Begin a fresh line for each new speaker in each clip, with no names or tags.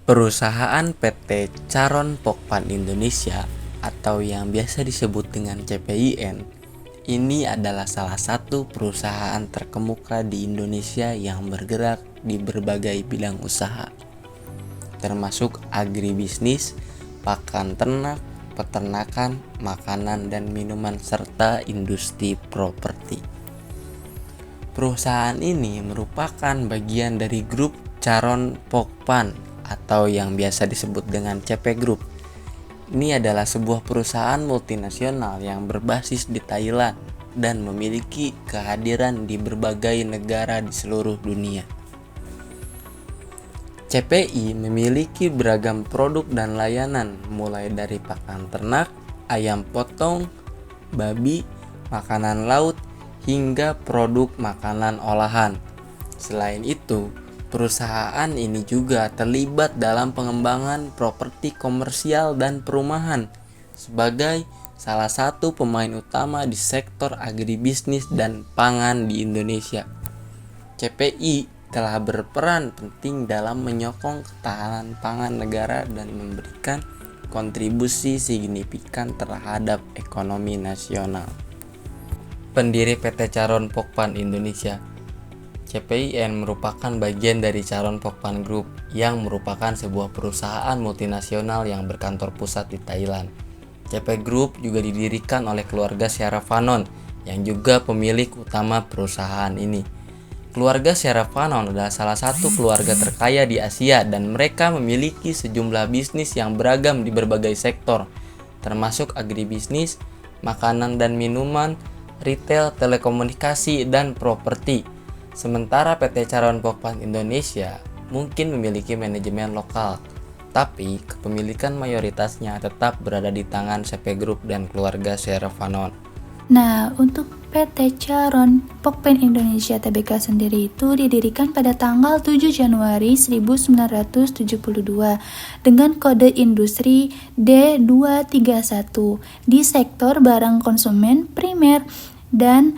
Perusahaan PT Charon Pokpan Indonesia atau yang biasa disebut dengan CPIN ini adalah salah satu perusahaan terkemuka di Indonesia yang bergerak di berbagai bidang usaha, termasuk agribisnis, pakan ternak, peternakan, makanan dan minuman, serta industri properti. Perusahaan ini merupakan bagian dari grup Charon Pokpan atau yang biasa disebut dengan CP Group. Ini adalah sebuah perusahaan multinasional yang berbasis di Thailand dan memiliki kehadiran di berbagai negara di seluruh dunia. CPI memiliki beragam produk dan layanan, mulai dari pakan ternak, ayam potong, babi, makanan laut, hingga produk makanan olahan. Selain itu, perusahaan ini juga terlibat dalam pengembangan properti komersial dan perumahan sebagai salah satu pemain utama di sektor agribisnis dan pangan di Indonesia. CPI telah berperan penting dalam menyokong ketahanan pangan negara dan memberikan kontribusi signifikan terhadap ekonomi nasional. Pendiri PT Charon Pokpan Indonesia. CPIN merupakan bagian dari Charon Pokpan Group yang merupakan sebuah perusahaan multinasional yang berkantor pusat di Thailand. CP Group juga didirikan oleh keluarga Syaraffanon yang juga pemilik utama perusahaan ini. Keluarga Syaraffanon adalah salah satu keluarga terkaya di Asia dan mereka memiliki sejumlah bisnis yang beragam di berbagai sektor, termasuk agribisnis, makanan dan minuman, retail, telekomunikasi, dan properti. Sementara PT Charon Pokpan Indonesia mungkin memiliki manajemen lokal, tapi kepemilikan mayoritasnya tetap berada di tangan CP Group dan keluarga Syaraffanon.
Nah, untuk PT Charon Pokpan Indonesia Tbk sendiri itu didirikan pada tanggal 7 Januari 1972 dengan kode industri D231 di sektor barang konsumen primer dan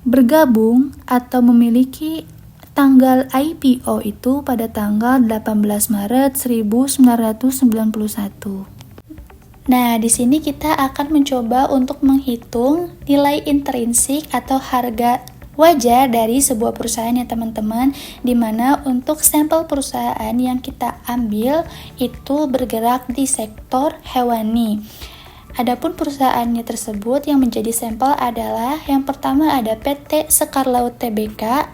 bergabung atau memiliki tanggal IPO itu pada tanggal 18 Maret 1991. Nah, di sini kita akan mencoba untuk menghitung nilai intrinsik atau harga wajar dari sebuah perusahaan ya teman-teman, di mana untuk sampel perusahaan yang kita ambil itu bergerak di sektor hewani. Adapun perusahaannya tersebut yang menjadi sampel adalah yang pertama ada PT Sekar Laut Tbk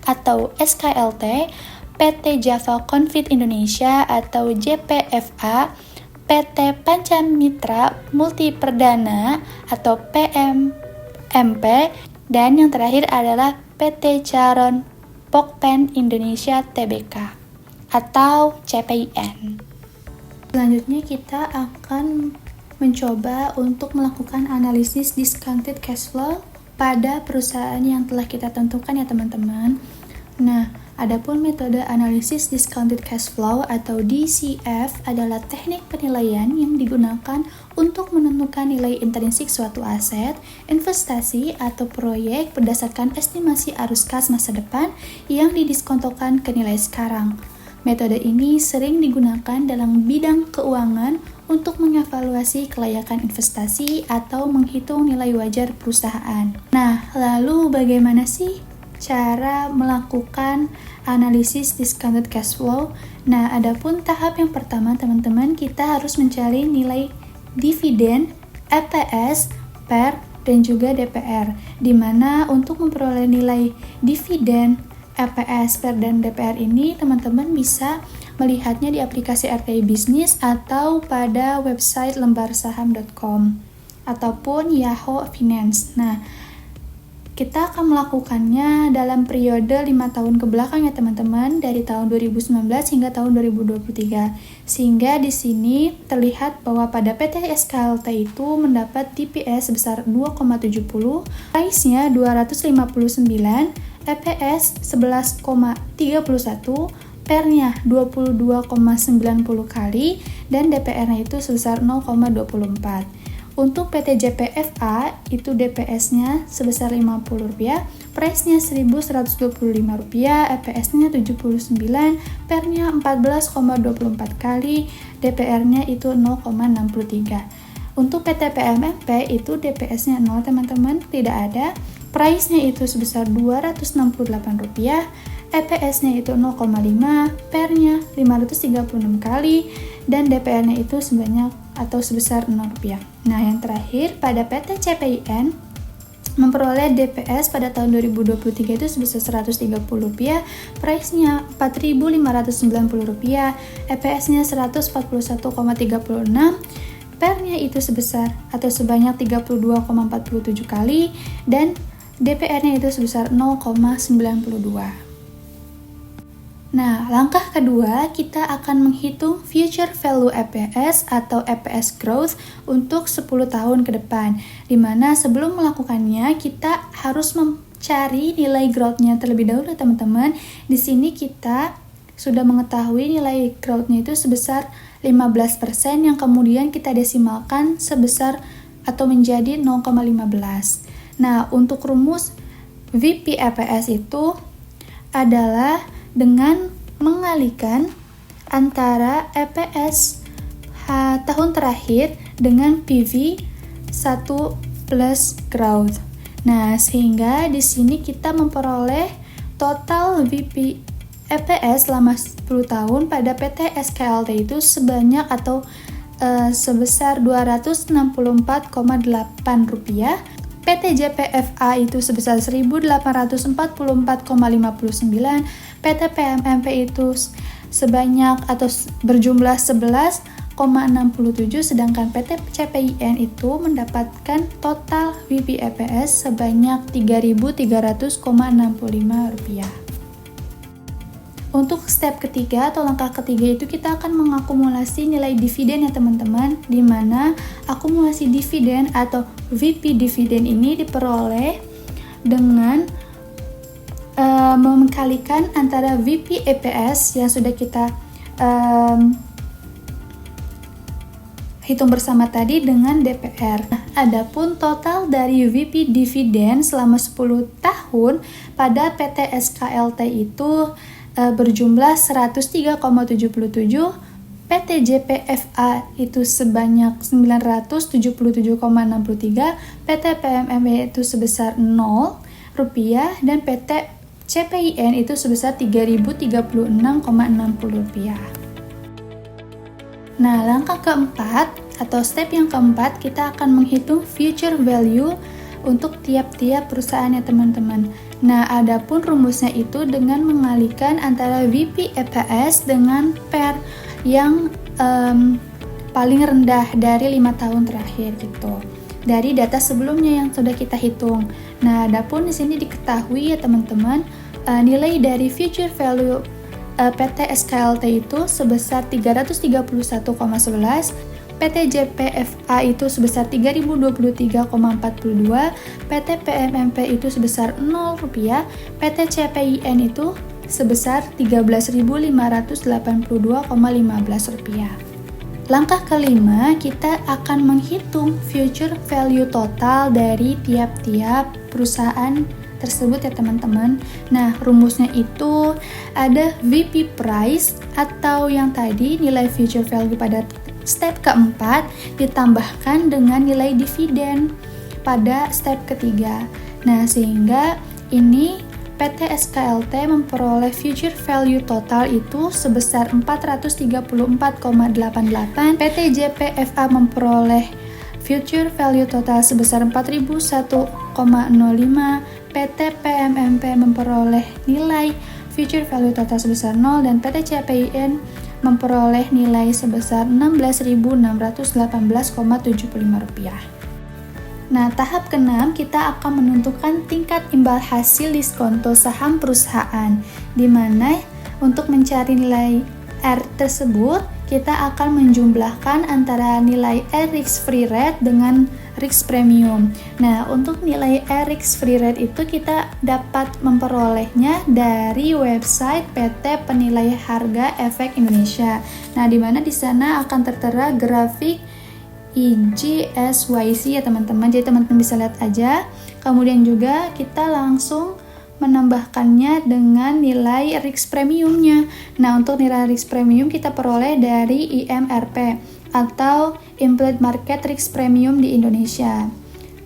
atau SKLT, PT Java Confit Indonesia atau JPFA, PT Pancamitra Multi Perdana atau PMMP, dan yang terakhir adalah PT Charon Pokpan Indonesia Tbk atau CPIN. Selanjutnya kita akan mencoba untuk melakukan analisis discounted cash flow pada perusahaan yang telah kita tentukan ya teman-teman. Nah, adapun metode analisis discounted cash flow atau DCF adalah teknik penilaian yang digunakan untuk menentukan nilai intrinsik suatu aset, investasi, atau proyek berdasarkan estimasi arus kas masa depan yang didiskontokan ke nilai sekarang. Metode ini sering digunakan dalam bidang keuangan untuk mengevaluasi kelayakan investasi atau menghitung nilai wajar perusahaan. Nah, lalu bagaimana sih cara melakukan analisis discounted cash flow? Nah, adapun tahap yang pertama teman-teman, kita harus mencari nilai dividen, EPS, PER, dan juga DPR, di mana untuk memperoleh nilai dividen, EPS, PER, dan DPR ini teman-teman bisa melihatnya di aplikasi RTI Bisnis atau pada website lembarsaham.com ataupun Yahoo Finance. Nah, kita akan melakukannya dalam periode 5 tahun ke belakang ya teman-teman, dari tahun 2019 hingga tahun 2023. Sehingga di sini terlihat bahwa pada PT SKLT itu mendapat DPS sebesar 2,70, price-nya 259, EPS 11,31, PER-nya 22,90 kali, dan DPR-nya itu sebesar 0,24. Untuk PT JPFA itu DPS-nya sebesar Rp50, price-nya Rp1.125, EPS-nya 79, PER-nya 14,24 kali, DPR-nya itu 0,63. Untuk PT PMMP itu DPS-nya 0 teman-teman, tidak ada, price-nya itu sebesar Rp268, EPS-nya itu 0,5, PER-nya 536 kali, dan DPR-nya itu sebanyak atau sebesar Rp0. Nah, yang terakhir pada PT CPIN memperoleh DPS pada tahun 2023 itu sebesar Rp130, price-nya Rp4.590, EPS-nya 141,36, PER-nya itu sebesar atau sebanyak 32,47 kali, dan DPR-nya itu sebesar 0,92. Nah, langkah kedua kita akan menghitung future value EPS atau EPS growth untuk 10 tahun ke depan, dimana sebelum melakukannya kita harus mencari nilai growth-nya terlebih dahulu teman-teman. Di sini kita sudah mengetahui nilai growth-nya itu sebesar 15% yang kemudian kita desimalkan sebesar atau menjadi 0,15. Nah, untuk rumus VP EPS itu adalah dengan mengalihkan antara EPS tahun terakhir dengan PV 1 plus growth. Nah, sehingga di sini kita memperoleh total VP EPS selama 10 tahun pada PT SKLT itu sebanyak atau sebesar Rp264,8, PT JPFA itu sebesar Rp1.844,59, PT PMMP itu sebanyak atau berjumlah 11,67, sedangkan PT CPIN itu mendapatkan total VP EPS sebanyak Rp3.300,65. Untuk step ketiga atau langkah ketiga itu kita akan mengakumulasi nilai dividen ya teman-teman, di mana akumulasi dividen atau VP dividen ini diperoleh dengan mengkalikan antara VP EPS yang sudah kita hitung bersama tadi dengan DPR. Nah, adapun total dari VP dividen selama 10 tahun pada PT SKLT itu berjumlah 103,77, PT JPFA itu sebanyak 977,63, PT PMMP itu sebesar Rp0, dan PT CPIN itu sebesar Rp3.036,60. Nah, langkah keempat atau step yang keempat, kita akan menghitung future value untuk tiap-tiap perusahaan ya teman-teman. Nah, adapun rumusnya itu dengan mengalihkan antara VP EPS dengan PER yang paling rendah dari 5 tahun terakhir gitu, dari data sebelumnya yang sudah kita hitung. Nah, adapun di sini diketahui ya teman-teman, nilai dari future value PT SKLT itu sebesar 331,11, PT JPFA itu sebesar Rp3.023,42, PT PMMP itu sebesar Rp0, PT CPIN itu sebesar Rp13.582,15. Langkah kelima, kita akan menghitung future value total dari tiap-tiap perusahaan tersebut ya teman-teman. Nah, rumusnya itu ada VP price atau yang tadi nilai future value pada step keempat ditambahkan dengan nilai dividen pada step ketiga. Nah, sehingga ini PT SKLT memperoleh future value total itu sebesar 434,88, PT JPFA memperoleh future value total sebesar 4.001,05, PT PMMP memperoleh nilai future value total sebesar 0, dan PT CPIN memperoleh nilai sebesar Rp16.618,75. Nah, tahap ke-6 kita akan menentukan tingkat imbal hasil diskonto saham perusahaan, di mana untuk mencari nilai R tersebut kita akan menjumlahkan antara nilai R risk free rate dengan risk premium. Nah, untuk nilai R risk free rate itu kita dapat memperolehnya dari website PT Penilai Harga Efek Indonesia. Nah, di mana di sana akan tertera grafik IGSYC ya teman-teman. Jadi teman-teman bisa lihat aja. Kemudian juga kita langsung menambahkannya dengan nilai risk premiumnya. Nah, untuk nilai risk premium kita peroleh dari IMRP atau Implied Market Risk Premium di Indonesia.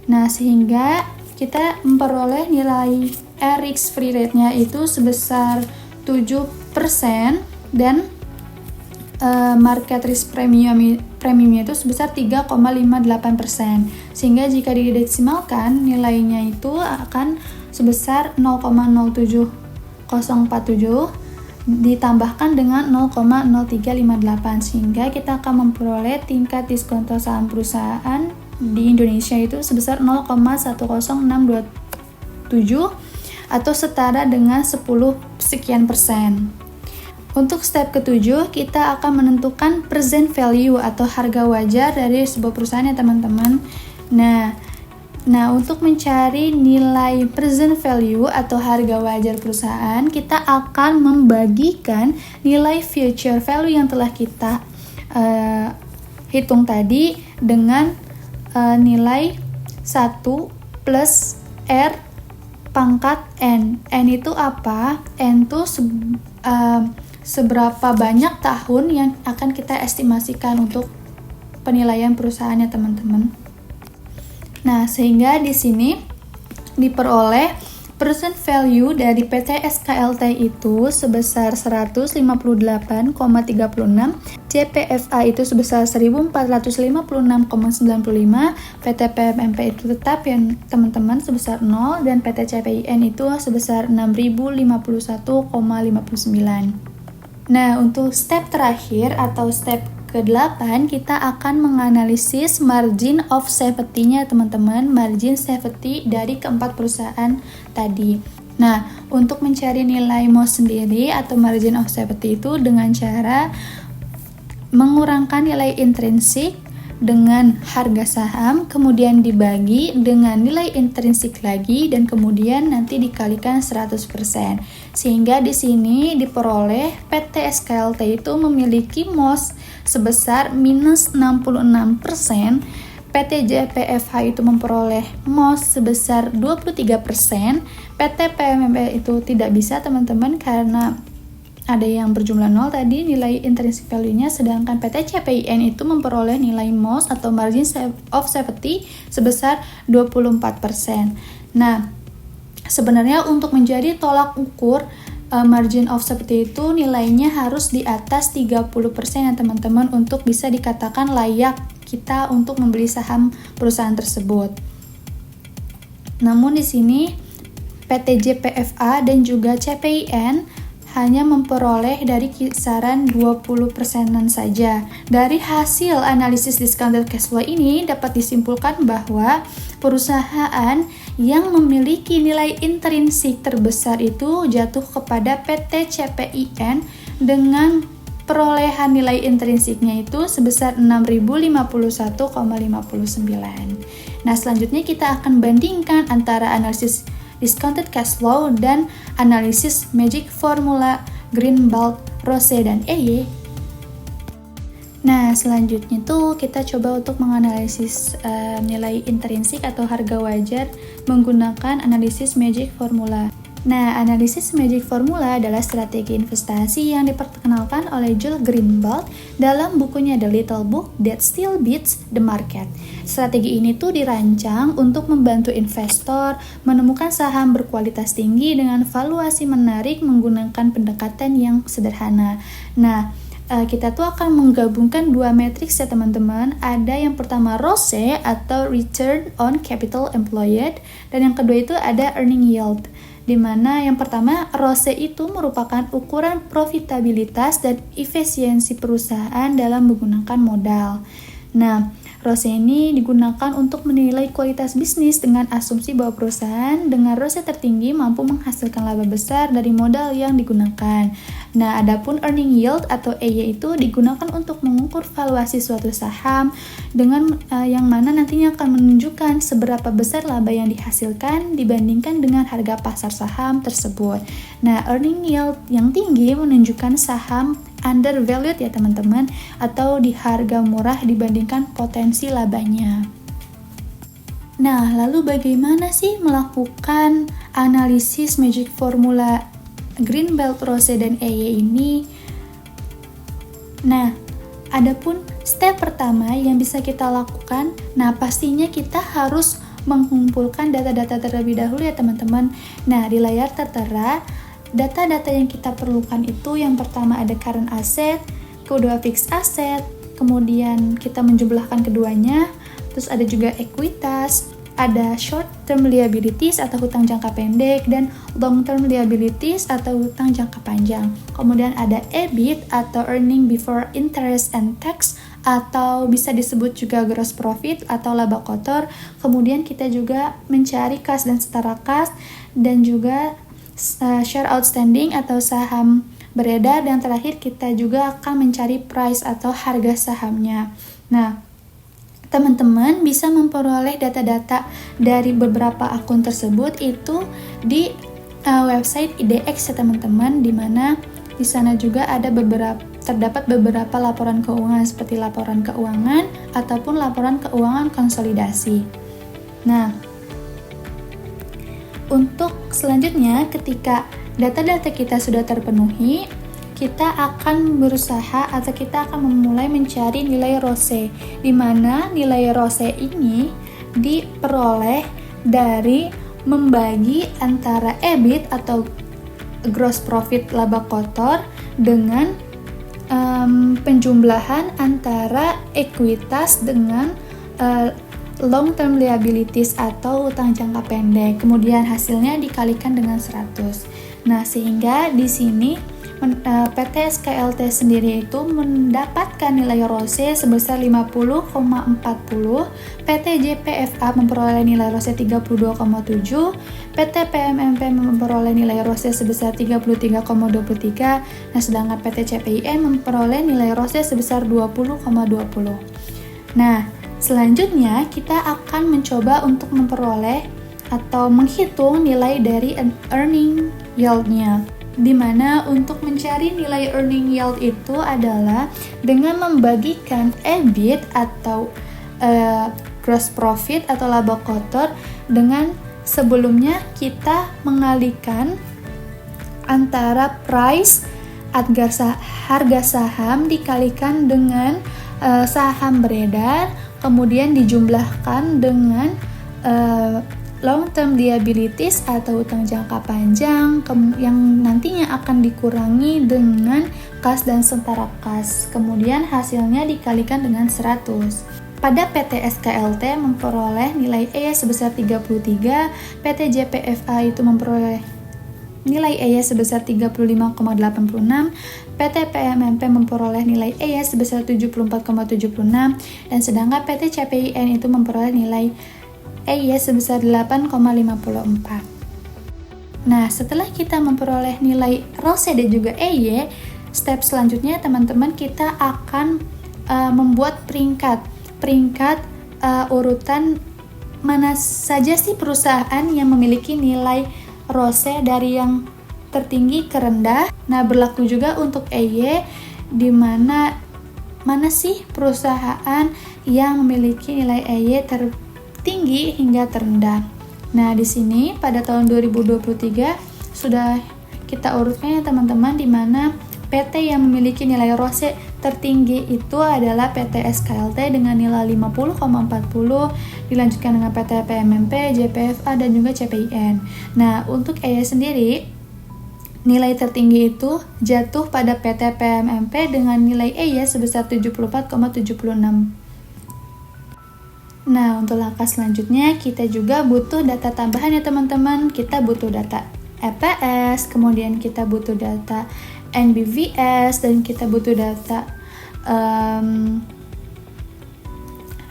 Nah, sehingga kita memperoleh nilai risk free rate-nya itu sebesar 7% dan market risk premiumnya itu sebesar 3,58%. Sehingga jika didesimalkan nilainya itu akan sebesar 0,07047 ditambahkan dengan 0,0358 sehingga kita akan memperoleh tingkat diskonto saham perusahaan di Indonesia itu sebesar 0,10627 atau setara dengan 10 sekian persen. Untuk step ketujuh, kita akan menentukan present value atau harga wajar dari sebuah perusahaan ya teman-teman. Nah, untuk mencari nilai present value atau harga wajar perusahaan, kita akan membagikan nilai future value yang telah kita hitung tadi dengan nilai 1 plus R pangkat N. N itu apa? N itu seberapa banyak tahun yang akan kita estimasikan untuk penilaian perusahaannya teman-teman. Nah, sehingga di sini diperoleh present value dari PT SKLT itu sebesar 158,36, CPFA itu sebesar 1456,95, PT PMMP itu tetap ya teman-teman sebesar 0 dan PT CPIN itu sebesar 6051,59. Nah, untuk step terakhir atau step ke-8 kita akan menganalisis margin of safety-nya teman-teman, margin safety dari keempat perusahaan tadi. Nah, untuk mencari nilai MOS sendiri atau margin of safety itu dengan cara mengurangkan nilai intrinsik dengan harga saham, kemudian dibagi dengan nilai intrinsik lagi dan kemudian nanti dikalikan 100%. Sehingga di sini diperoleh PT SKLT itu memiliki MOS sebesar minus 66%, PT JPFH itu memperoleh MOS sebesar 23%, PT PMMP itu tidak bisa teman-teman karena ada yang berjumlah 0 tadi nilai intrinsic value-nya, sedangkan PT CPIN itu memperoleh nilai MOS atau margin of safety sebesar 24%. Nah, sebenarnya untuk menjadi tolak ukur margin of safety itu nilainya harus di atas 30% ya teman-teman untuk bisa dikatakan layak kita untuk membeli saham perusahaan tersebut. Namun di sini PT JPFA dan juga CPIN hanya memperoleh dari kisaran 20%-an saja. Dari hasil analisis discounted cash flow ini dapat disimpulkan bahwa perusahaan yang memiliki nilai intrinsik terbesar itu jatuh kepada PT CPIN dengan perolehan nilai intrinsiknya itu sebesar 6.051,59. Nah, selanjutnya kita akan bandingkan antara analisis discounted cash flow dan analisis magic formula Greenblatt, Rose, dan EY. Nah, selanjutnya tuh kita coba untuk menganalisis nilai intrinsik atau harga wajar menggunakan analisis magic formula. Nah, analisis magic formula adalah strategi investasi yang diperkenalkan oleh Joel Greenblatt dalam bukunya The Little Book That Still Beats the Market. Strategi ini tuh dirancang untuk membantu investor menemukan saham berkualitas tinggi dengan valuasi menarik menggunakan pendekatan yang sederhana. Nah, kita tuh akan menggabungkan dua matriks ya teman-teman. Ada yang pertama ROCE atau Return on Capital Employed, dan yang kedua itu ada Earning Yield. Di mana yang pertama ROCE itu merupakan ukuran profitabilitas dan efisiensi perusahaan dalam menggunakan modal. Nah, ROCE ini digunakan untuk menilai kualitas bisnis dengan asumsi bahwa perusahaan dengan ROCE tertinggi mampu menghasilkan laba besar dari modal yang digunakan. Nah, adapun earning yield atau EY itu digunakan untuk mengukur valuasi suatu saham dengan yang mana nantinya akan menunjukkan seberapa besar laba yang dihasilkan dibandingkan dengan harga pasar saham tersebut. Nah, earning yield yang tinggi menunjukkan saham undervalued ya teman-teman, atau di harga murah dibandingkan potensi labanya. Nah, lalu bagaimana sih melakukan analisis magic formula Greenbelt, Rose, dan EY ini? Nah, adapun step pertama yang bisa kita lakukan, nah pastinya kita harus mengumpulkan data-data terlebih dahulu ya teman-teman. Nah, di layar tertera, data-data yang kita perlukan itu yang pertama ada current asset, kedua fixed asset, kemudian kita menjumlahkan keduanya, terus ada juga ekuitas, ada short term liabilities atau hutang jangka pendek, dan long term liabilities atau hutang jangka panjang. Kemudian ada EBIT atau earning before interest and tax, atau bisa disebut juga gross profit atau laba kotor. Kemudian kita juga mencari kas dan setara kas, dan juga share outstanding atau saham beredar, dan terakhir kita juga akan mencari price atau harga sahamnya. Nah, teman-teman bisa memperoleh data-data dari beberapa akun tersebut itu di website IDX ya teman-teman, di mana di sana juga terdapat beberapa laporan keuangan seperti laporan keuangan ataupun laporan keuangan konsolidasi. Nah, untuk selanjutnya ketika data-data kita sudah terpenuhi, kita akan berusaha atau kita akan memulai mencari nilai ROCE, di mana nilai ROCE ini diperoleh dari membagi antara EBIT atau gross profit laba kotor dengan penjumlahan antara ekuitas dengan long term liabilities atau utang jangka pendek. Kemudian hasilnya dikalikan dengan 100. Nah, sehingga di sini PT SKLT sendiri itu mendapatkan nilai ROCE sebesar 50,40, PT JPFA memperoleh nilai ROCE 32,7, PT PMMP memperoleh nilai ROCE sebesar 33,23, nah sedangkan PT CPIN memperoleh nilai ROCE sebesar 20,20. Nah, selanjutnya kita akan mencoba untuk memperoleh atau menghitung nilai dari earning yield-nya, di mana untuk mencari nilai earning yield itu adalah dengan membagikan EBIT atau gross profit atau laba kotor dengan sebelumnya kita mengalihkan antara price harga saham dikalikan dengan saham beredar, kemudian dijumlahkan dengan long term liabilities atau utang jangka panjang yang nantinya akan dikurangi dengan kas dan setara kas. Kemudian hasilnya dikalikan dengan 100. Pada PT SKLT memperoleh nilai EY sebesar 33, PT JPFA itu memperoleh nilai EY sebesar 35,86, PT PMMP memperoleh nilai EY sebesar 74,76, dan sedangkan PT CPIN itu memperoleh nilai EY sebesar 8,54. Nah, setelah kita memperoleh nilai ROCE dan juga EY, step selanjutnya teman-teman kita akan membuat peringkat urutan mana saja sih perusahaan yang memiliki nilai ROCE dari yang tertinggi ke rendah. Nah, berlaku juga untuk EY, di mana sih perusahaan yang memiliki nilai EY tertinggi hingga terendah. Nah, di sini pada tahun 2023 sudah kita urutkan ya teman-teman, di mana PT yang memiliki nilai ROCE tertinggi itu adalah PT SKLT dengan nilai 50,40, dilanjutkan dengan PT PMMP, JPFA, dan juga CPIN. Nah, untuk EY sendiri, nilai tertinggi itu jatuh pada PT PMMP dengan nilai EY sebesar 74,76. Nah, untuk langkah selanjutnya kita juga butuh data tambahan ya teman-teman. Kita butuh data EPS, kemudian kita butuh data NBVS, dan kita butuh data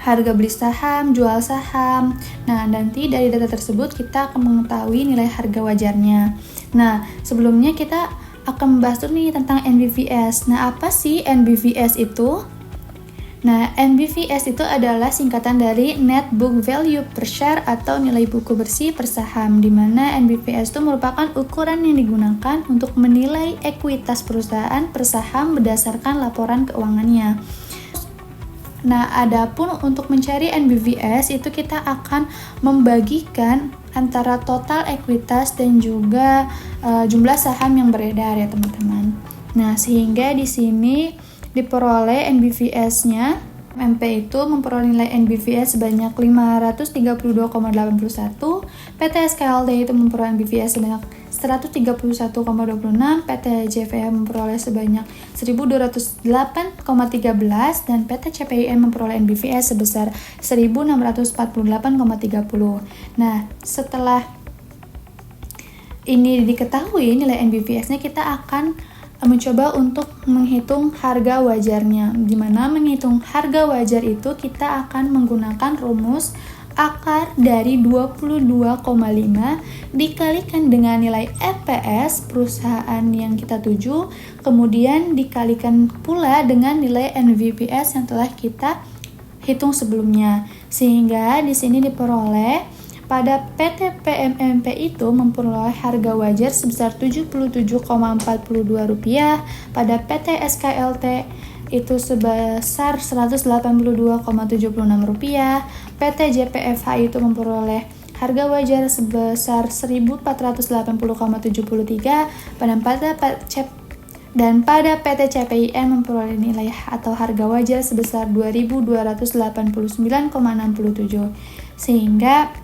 harga beli saham, jual saham. Nah, nanti dari data tersebut kita akan mengetahui nilai harga wajarnya. Nah, sebelumnya kita akan membahas dulu nih tentang NBVS. Nah, apa sih NBVS itu? Nah, NBVS itu adalah singkatan dari Net Book Value per Share atau nilai buku bersih per saham, di mana NBVS itu merupakan ukuran yang digunakan untuk menilai ekuitas perusahaan per saham berdasarkan laporan keuangannya. Nah, adapun untuk mencari NBVS itu kita akan membagikan antara total ekuitas dan juga jumlah saham yang beredar ya teman-teman. Nah, sehingga di sini diperoleh NBVS-nya, MP itu memperoleh nilai NBVS sebanyak 532,81, PT SKLD itu memperoleh NBVS sebanyak 131,26, PT JVM memperoleh sebanyak 1208,13, dan PT CPIN memperoleh NBVS sebesar 1648,30. Nah, setelah ini diketahui nilai NBVS-nya, kita akan mencoba untuk menghitung harga wajarnya, di mana menghitung harga wajar itu kita akan menggunakan rumus akar dari 22,5 dikalikan dengan nilai EPS perusahaan yang kita tuju, kemudian dikalikan pula dengan nilai NBVS yang telah kita hitung sebelumnya, sehingga di sini diperoleh pada PT PMMP itu memperoleh harga wajar sebesar Rp77,42, pada PT SKLT itu sebesar Rp182,76, PT JPFH itu memperoleh harga wajar sebesar Rp1.480,73, dan pada PT CPIN memperoleh nilai atau harga wajar sebesar Rp2.289,67. Sehingga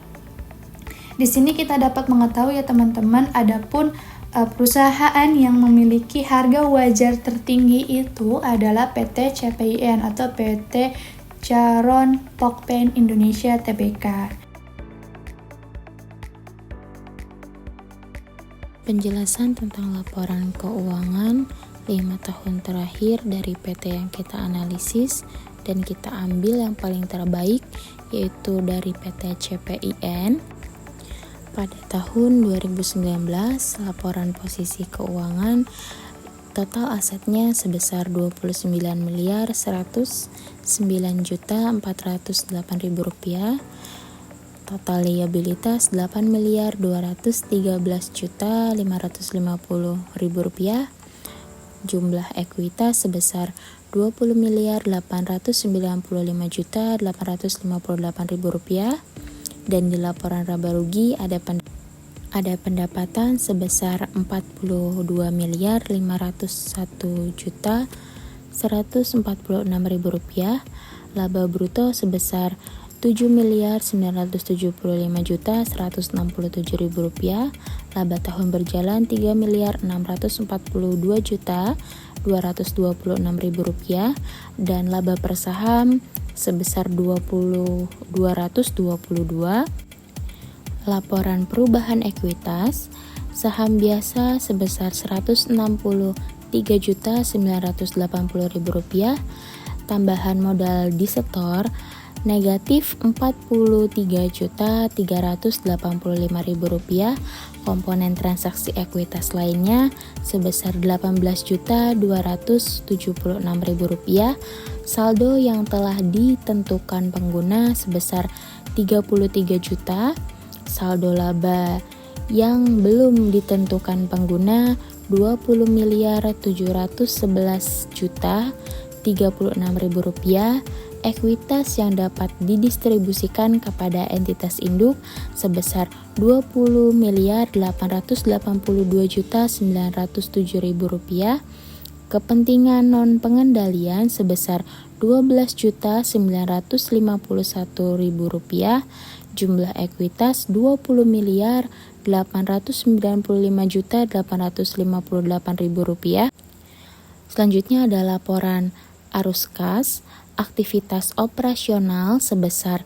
di sini kita dapat mengetahui ya teman-teman, adapun perusahaan yang memiliki harga wajar tertinggi itu adalah PT CPIN atau PT Charon Pokpen Indonesia Tbk.
Penjelasan tentang laporan keuangan 5 tahun terakhir dari PT yang kita analisis dan kita ambil yang paling terbaik, yaitu dari PT CPIN. Pada tahun 2019, laporan posisi keuangan total asetnya sebesar Rp29.109.408.000, total liabilitas Rp8.213.550.000, jumlah ekuitas sebesar Rp20.895.858.000, dan di laporan laba rugi ada pendapatan sebesar Rp40.501.146.000, laba bruto sebesar Rp7.975.167.000, laba tahun berjalan Rp3.642.226.000, dan laba per saham sebesar 222. Laporan perubahan ekuitas saham biasa sebesar Rp163.980.000, tambahan modal disetor negatif Rp43.385.000, komponen transaksi ekuitas lainnya sebesar Rp18.276.000, saldo yang telah ditentukan pengguna sebesar 33 juta, saldo laba yang belum ditentukan pengguna 20.711.036.000 rupiah, ekuitas yang dapat didistribusikan kepada entitas induk sebesar 20.882.907.000 rupiah, kepentingan non pengendalian sebesar 12.951.000 rupiah, jumlah ekuitas 20.895.858.000 rupiah. Selanjutnya ada laporan arus kas, aktivitas operasional sebesar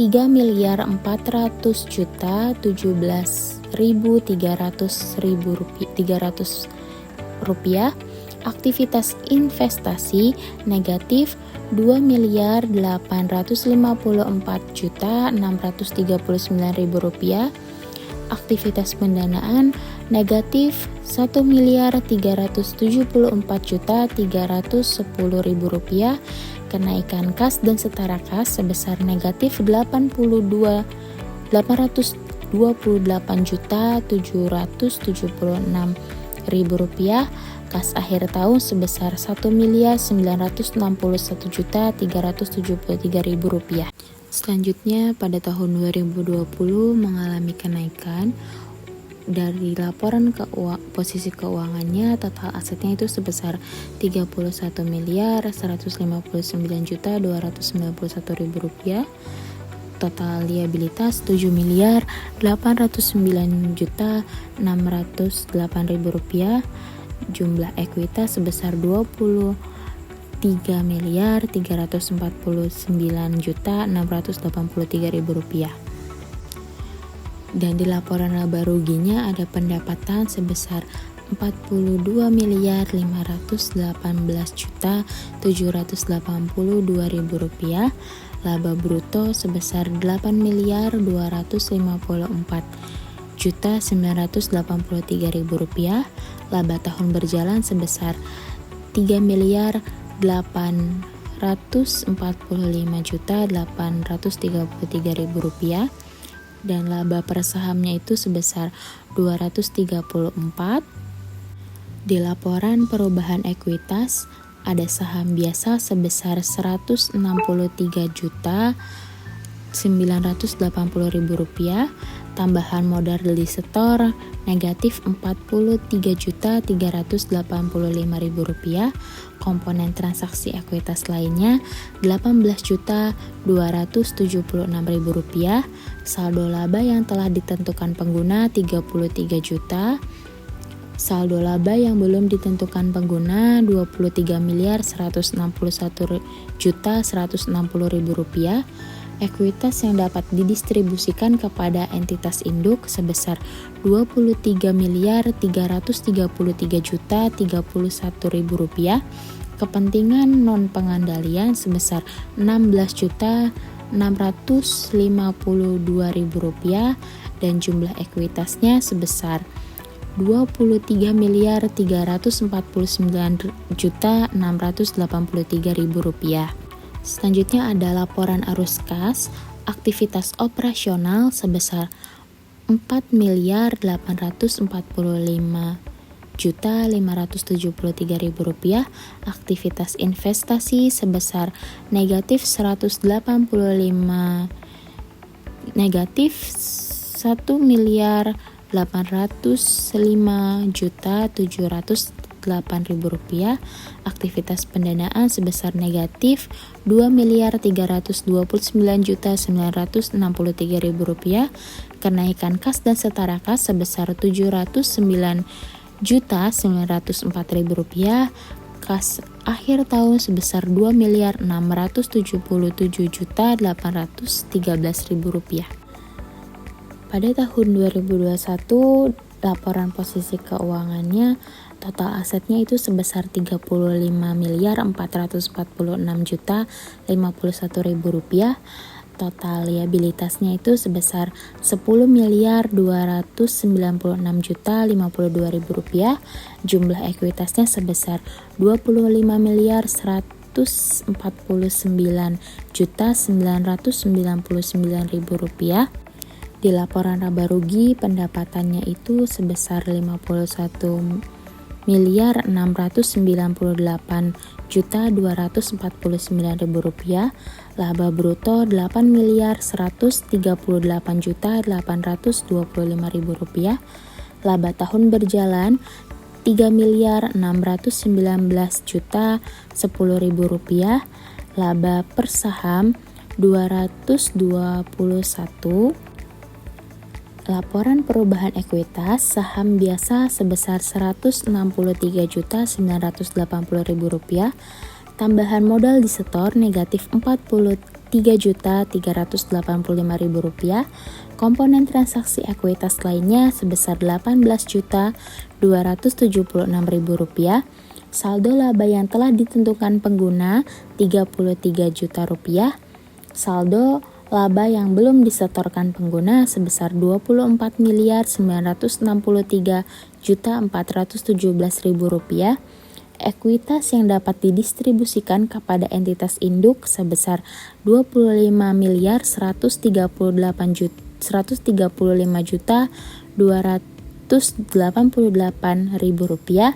3.417.300.300 rupiah, aktivitas investasi negatif 2.854.639.000 rupiah, aktivitas pendanaan negatif 1.374.310.000 rupiah, kenaikan kas dan setara kas sebesar negatif 828.776.000 rupiah, kas akhir tahun sebesar 1.961.373.000 rupiah. Selanjutnya pada tahun 2020 mengalami kenaikan dari laporan posisi keuangannya. Total asetnya itu sebesar 31.159.291.000 rupiah. Total liabilitas 7.809.608.000 rupiah. Jumlah ekuitas sebesar 23.349.683.000 rupiah. Dan di laporan laba ruginya ada pendapatan sebesar 42.518.782.000 rupiah, laba bruto sebesar 8.254.983.000 rupiah, laba tahun berjalan sebesar 3.845.833.000 rupiah, dan laba per sahamnya itu sebesar 234. Di laporan perubahan ekuitas ada saham biasa sebesar 163.980.000 rupiah, tambahan modal di setor negatif 43.385.000 rupiah, komponen transaksi ekuitas lainnya 18.276.000 rupiah, saldo laba yang telah ditentukan pengguna 33 juta, saldo laba yang belum ditentukan pengguna 23.161.160.000 rupiah, ekuitas yang dapat didistribusikan kepada entitas induk sebesar 23.333.031.000 rupiah, kepentingan non pengandalian sebesar 16.652.000 rupiah, dan jumlah ekuitasnya sebesar 23.349.683.000 rupiah. Selanjutnya ada laporan arus kas, aktivitas operasional sebesar 4.845.573.000 rupiah, aktivitas investasi sebesar negatif 1.805.708.000 rupiah, aktivitas pendanaan sebesar negatif 2.329.963.000 rupiah, kenaikan kas dan setara kas sebesar 709.904.000 rupiah, kas akhir tahun sebesar 2.677.813.000 rupiah. Pada tahun 2021 laporan posisi keuangannya, total asetnya itu sebesar 35.446.051.000 rupiah, total liabilitasnya itu sebesar 10.296.052.000 rupiah, jumlah ekuitasnya sebesar 25.149.999.000 rupiah. Di laporan laba rugi pendapatannya itu sebesar 51.698.249.000 rupiah, laba bruto 8.138.825.000 rupiah, laba tahun berjalan 3.619.010.000 rupiah, laba per saham 221. Laporan perubahan ekuitas saham biasa sebesar 163.980.000 rupiah, tambahan modal di setor negatif 43.385.000 rupiah, komponen transaksi ekuitas lainnya sebesar 18.276.000 rupiah, saldo laba yang telah ditentukan pengguna 33 juta rupiah, saldo laba yang belum disetorkan pengguna sebesar 24.963.417.000 rupiah, ekuitas yang dapat didistribusikan kepada entitas induk sebesar 25.135.288.000 rupiah,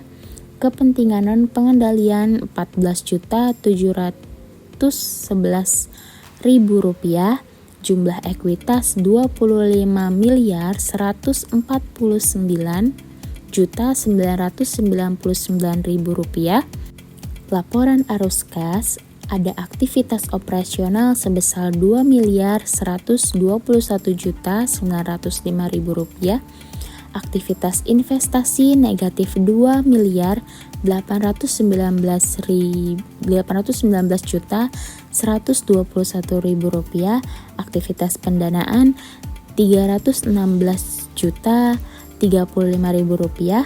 kepentingan non pengendalian 14.711.000 rupiah, jumlah ekuitas 25.149.999.000 rupiah. Laporan arus kas, ada aktivitas operasional sebesar 2.121.905.000 rupiah, aktivitas investasi negatif 2.819.121.000 rupiah, aktivitas pendanaan 316.035.000 rupiah,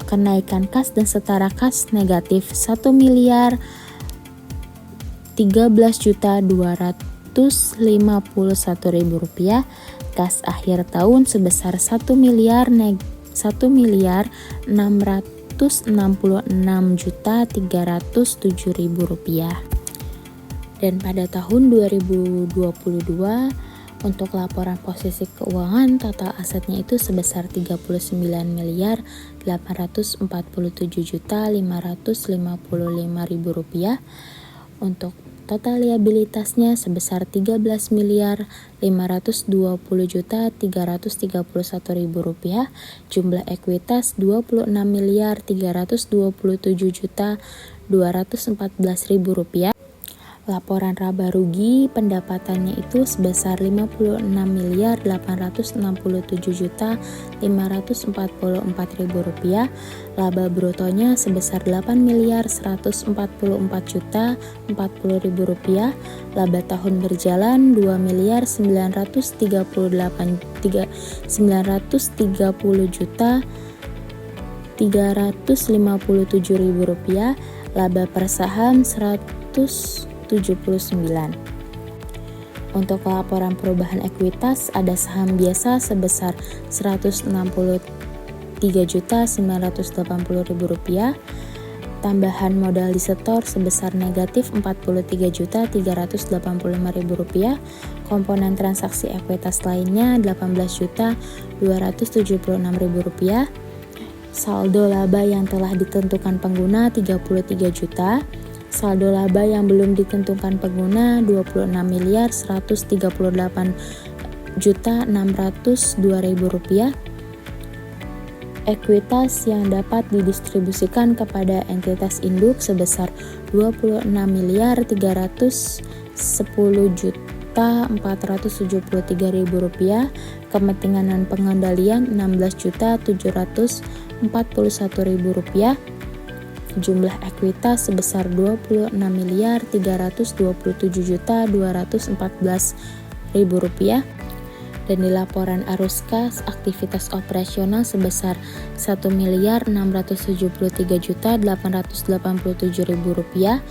kenaikan kas dan setara kas negatif 1.013.251.000 rupiah, kas akhir tahun sebesar 1.666.307.000 rupiah. Dan pada tahun 2022 untuk laporan posisi keuangan, total asetnya itu sebesar 39.847.555.000 rupiah. Untuk total liabilitasnya sebesar 13.520.331.000 rupiah, jumlah ekuitas 26.327.214.000 rupiah. Laporan raba rugi pendapatannya itu sebesar 56.867.544.000 rupiah, laba brutonya sebesar 8.144.040.000 rupiah, laba tahun berjalan 2.930.350.000 rupiah, laba per saham 179. Untuk laporan perubahan ekuitas, ada saham biasa sebesar 163.980.000 rupiah, tambahan modal di setor sebesar negatif 43.385.000 rupiah, komponen transaksi ekuitas lainnya 18.276.000 rupiah, saldo laba yang telah ditentukan pengguna 33 juta, saldo laba yang belum ditentukan pengguna 26.138.602.000 rupiah. Ekuitas yang dapat didistribusikan kepada entitas induk sebesar 26.410.473.000 rupiah, kepentingan non pengendalian 16.741.000 rupiah. Jumlah ekuitas sebesar 26.327.214.000 rupiah. Dan di laporan arus kas, aktivitas operasional sebesar 1.673.887.000 rupiah,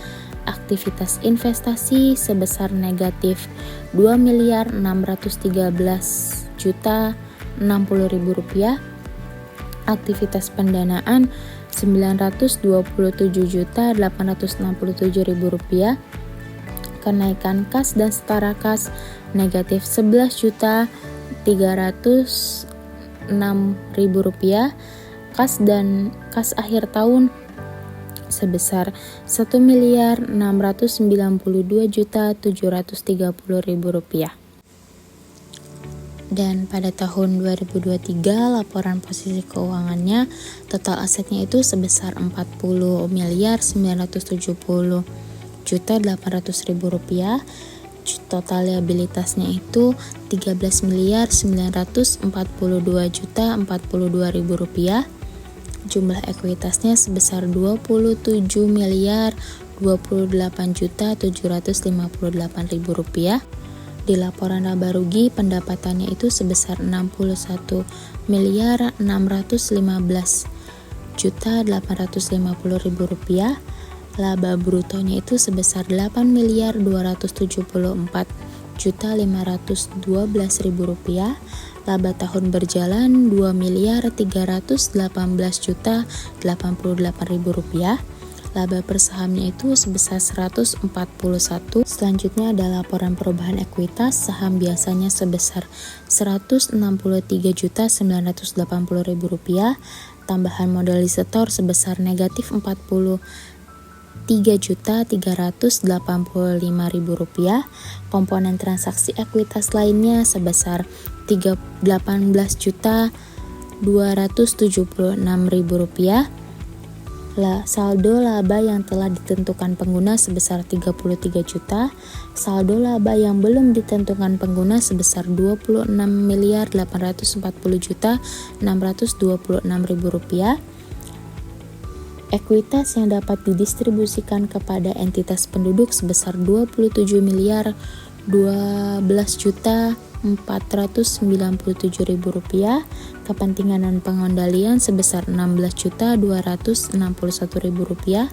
aktivitas investasi sebesar negatif 2.613.060.000 rupiah, aktivitas pendanaan 927.867.000 rupiah, kenaikan kas dan setara kas negatif 11.306.000 rupiah, kas dan kas akhir tahun sebesar 1.692.730.000 rupiah. Dan pada tahun 2023 laporan posisi keuangannya, total asetnya itu sebesar 40.970.800.000 rupiah, total liabilitasnya itu 13.942.042.000 rupiah, jumlah ekuitasnya sebesar 27.028.758.000 rupiah. Di laporan laba rugi pendapatannya itu sebesar 61.615.850.000 rupiah, laba brutonya itu sebesar 8.274.000.000 Rp4.512.000, laba tahun berjalan Rp2.318.088.000, laba per sahamnya itu sebesar 141. Selanjutnya ada laporan perubahan ekuitas. Saham biasanya sebesar Rp163.980.000, tambahan modalisator sebesar negatif Rp43.385.000, komponen transaksi ekuitas lainnya sebesar Rp18.276.000. Saldo laba yang telah ditentukan pengguna sebesar 33 juta, saldo laba yang belum ditentukan pengguna sebesar Rp26.840.626.000. Ekuitas yang dapat didistribusikan kepada entitas penduduk sebesar Rp12.497.000, kepentingan dan pengembalian sebesar Rp16.261.000,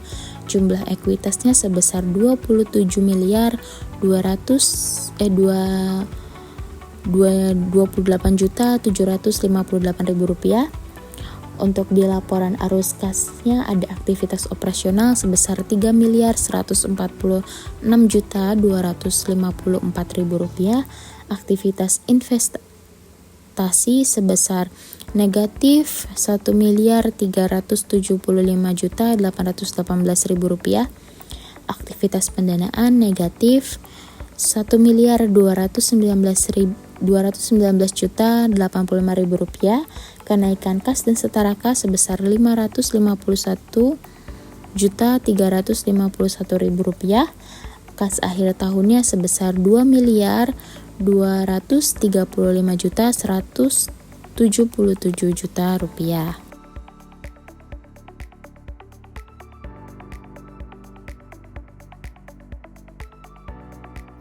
jumlah ekuitasnya sebesar Rp28.758.000. Untuk di laporan arus kasnya ada aktivitas operasional sebesar Rp3.146.254.000, aktivitas investasi sebesar negatif Rp1.375.818.000, aktivitas pendanaan negatif Rp1.219.085.000, kenaikan kas dan setara kas sebesar Rp551.351.000, kas akhir tahunnya sebesar Rp2.235.177.000.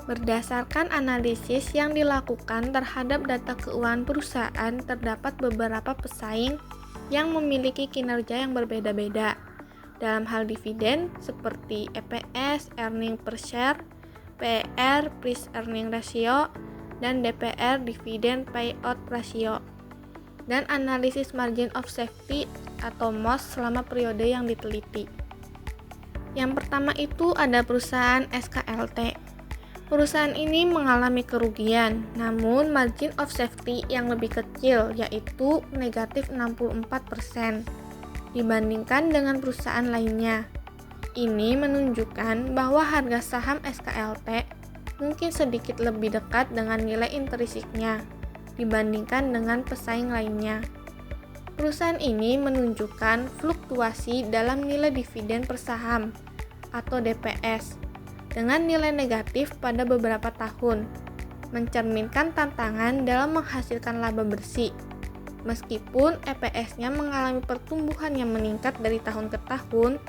Berdasarkan analisis yang dilakukan terhadap data keuangan perusahaan, terdapat beberapa pesaing yang memiliki kinerja yang berbeda-beda dalam hal dividen seperti EPS, earning per share, PER, price earning ratio, dan DPR, dividend payout ratio, dan analisis margin of safety atau MOS selama periode yang diteliti. Yang pertama itu ada perusahaan SKLT. Perusahaan ini mengalami kerugian, namun margin of safety yang lebih kecil, yaitu negatif 64% dibandingkan dengan perusahaan lainnya. Ini menunjukkan bahwa harga saham SKLT mungkin sedikit lebih dekat dengan nilai intrinsiknya dibandingkan dengan pesaing lainnya. Perusahaan ini menunjukkan fluktuasi dalam nilai dividen per saham atau DPS dengan nilai negatif pada beberapa tahun, mencerminkan tantangan dalam menghasilkan laba bersih. Meskipun EPS-nya mengalami pertumbuhan yang meningkat dari tahun ke tahun,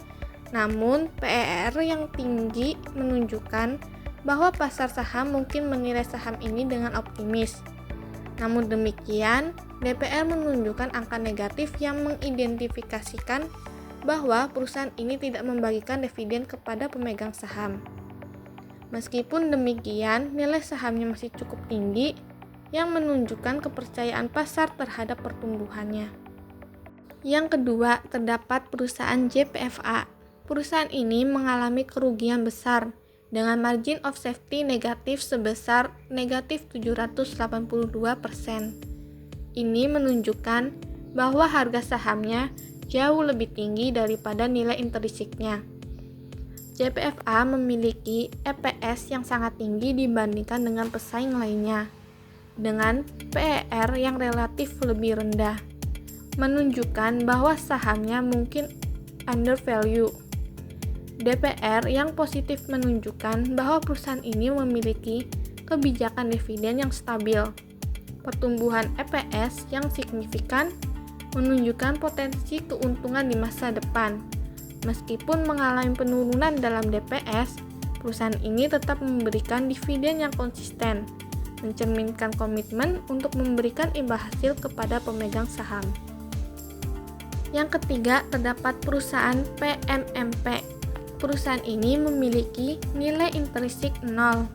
namun PER yang tinggi menunjukkan bahwa pasar saham mungkin menilai saham ini dengan optimis. Namun demikian, DPR menunjukkan angka negatif yang mengidentifikasikan bahwa perusahaan ini tidak membagikan dividen kepada pemegang saham. Meskipun demikian, nilai sahamnya masih cukup tinggi yang menunjukkan kepercayaan pasar terhadap pertumbuhannya. Yang kedua, terdapat perusahaan JPFA. Perusahaan ini mengalami kerugian besar dengan margin of safety negatif sebesar negatif 782%. Ini menunjukkan bahwa harga sahamnya jauh lebih tinggi daripada nilai intrinsiknya. JPFA memiliki EPS yang sangat tinggi dibandingkan dengan pesaing lainnya, dengan PER yang relatif lebih rendah, menunjukkan bahwa sahamnya mungkin undervalue. DPR yang positif menunjukkan bahwa perusahaan ini memiliki kebijakan dividen yang stabil. Pertumbuhan EPS yang signifikan menunjukkan potensi keuntungan di masa depan. Meskipun mengalami penurunan dalam DPS, perusahaan ini tetap memberikan dividen yang konsisten, mencerminkan komitmen untuk memberikan imbal hasil kepada pemegang saham. Yang ketiga, terdapat perusahaan PMMP. Perusahaan ini memiliki nilai intrinsik 0,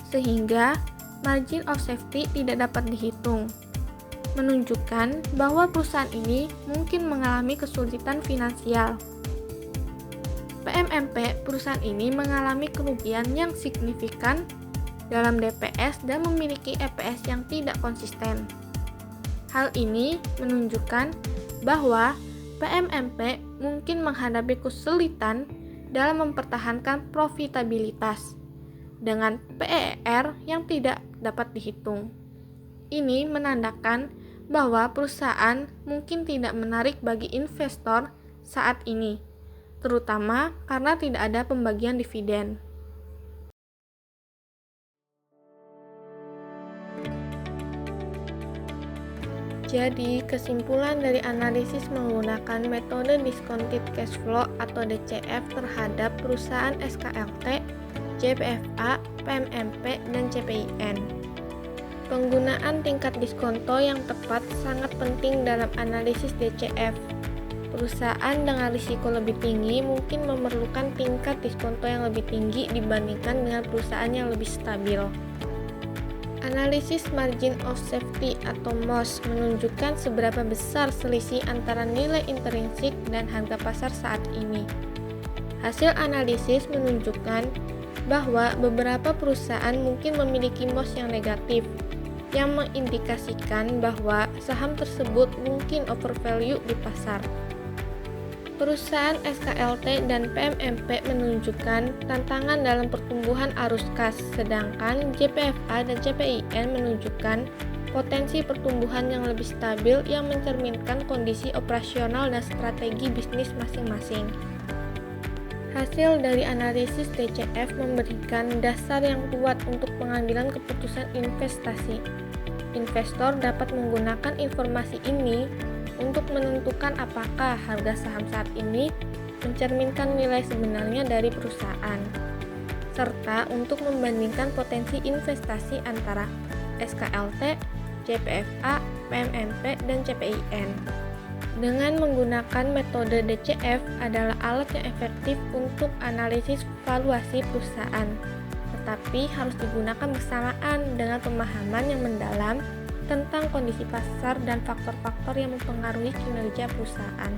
sehingga margin of safety tidak dapat dihitung, menunjukkan bahwa perusahaan ini mungkin mengalami kesulitan finansial. PMMP perusahaan ini mengalami kerugian yang signifikan dalam DPS dan memiliki EPS yang tidak konsisten. Hal ini menunjukkan bahwa PMMP mungkin menghadapi kesulitan dalam mempertahankan profitabilitas dengan PER yang tidak dapat dihitung. Ini menandakan bahwa perusahaan mungkin tidak menarik bagi investor saat ini, terutama karena tidak ada pembagian dividen. Jadi, kesimpulan dari analisis menggunakan metode discounted cash flow atau DCF terhadap perusahaan SKLT, JPFA, PMMP, dan CPIN. Penggunaan tingkat diskonto yang tepat sangat penting dalam analisis DCF. Perusahaan dengan risiko lebih tinggi mungkin memerlukan tingkat diskonto yang lebih tinggi dibandingkan dengan perusahaan yang lebih stabil. Analisis margin of safety atau MOS menunjukkan seberapa besar selisih antara nilai intrinsik dan harga pasar saat ini. Hasil analisis menunjukkan bahwa beberapa perusahaan mungkin memiliki MOS yang negatif, yang mengindikasikan bahwa saham tersebut mungkin overvalue di pasar. Perusahaan SKLT dan PMMP menunjukkan tantangan dalam pertumbuhan arus kas, sedangkan JPFA dan CPIN menunjukkan potensi pertumbuhan yang lebih stabil yang mencerminkan kondisi operasional dan strategi bisnis masing-masing. Hasil dari analisis DCF memberikan dasar yang kuat untuk pengambilan keputusan investasi. Investor dapat menggunakan informasi ini untuk menentukan apakah harga saham saat ini mencerminkan nilai sebenarnya dari perusahaan, serta untuk membandingkan potensi investasi antara SKLT, JPFA, PMMP, dan CPIN. Dengan menggunakan metode DCF adalah alat yang efektif untuk analisis valuasi perusahaan, tetapi harus digunakan bersamaan dengan pemahaman yang mendalam tentang kondisi pasar dan faktor-faktor yang mempengaruhi kinerja perusahaan.